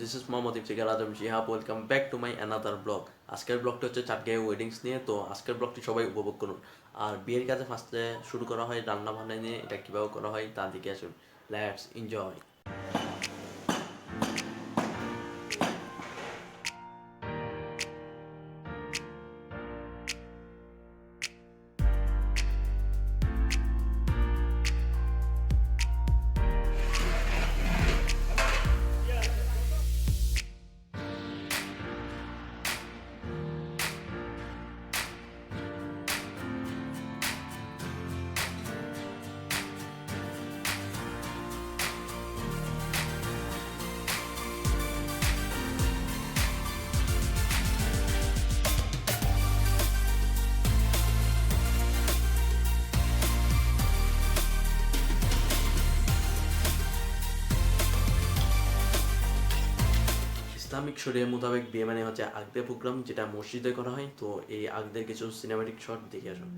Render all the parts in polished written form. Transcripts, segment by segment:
This is Mohammad Iftikhar Azam Shihab. Welcome back to my another blog. আজকের ব্লগটা হচ্ছে চাটগাঁও ওয়েডিংস নিয়ে। তো আজকের ব্লগটি সবাই উপভোগ করুন। আর বিয়ের কাজে ফার্স্টে শুরু করা হয় রান্না বান্না নিয়ে, এটা কীভাবে করা হয় তার দিকে আসুন। Let's enjoy. ইসলামিক শরিয়া মোতাবেক বিয়ে মানে হচ্ছে আকদে প্রোগ্রাম, যেটা মসজিদে করা হয়। তো এই আকদের কিছু সিনেমাটিক শট দেখে আসুন।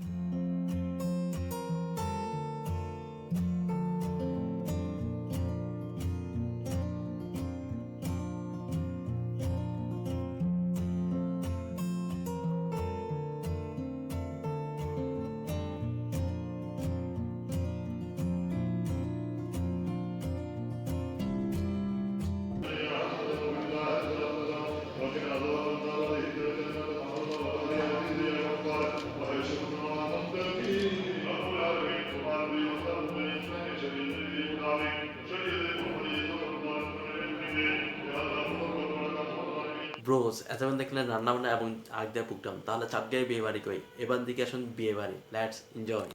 ব্রোস, এতক্ষণ দেখলেন রান্নাবান্না এবং আগ দিয়ে প্রোগ্রাম, তাহলে চাটগাঁয়ে বিয়ে বাড়ি কই? এবার দিকে আসুন বিয়ে বাড়ি। Let's enjoy.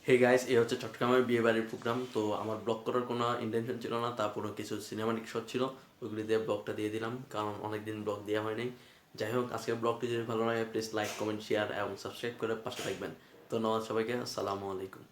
হে গাইস, এই হচ্ছে চট্টগ্রামের বিয়ে বাড়ির প্রোগ্রাম। তো আমার ব্লগ করার কোনো ইন্টেনশন ছিল না, তারপরে কিছু সিনেমাটিক শট ছিল, ওইগুলি দিয়ে ব্লগটা দিয়ে দিলাম, কারণ অনেকদিন ব্লগ দেওয়া হয়নি। যাই হোক, আজকের ব্লগটি যদি ভালো লাগে প্লিজ লাইক, কমেন্ট, শেয়ার এবং সাবস্ক্রাইব করে পাশে থাকবেন। ধন্যবাদ সবাইকে। আসসালামু আলাইকুম।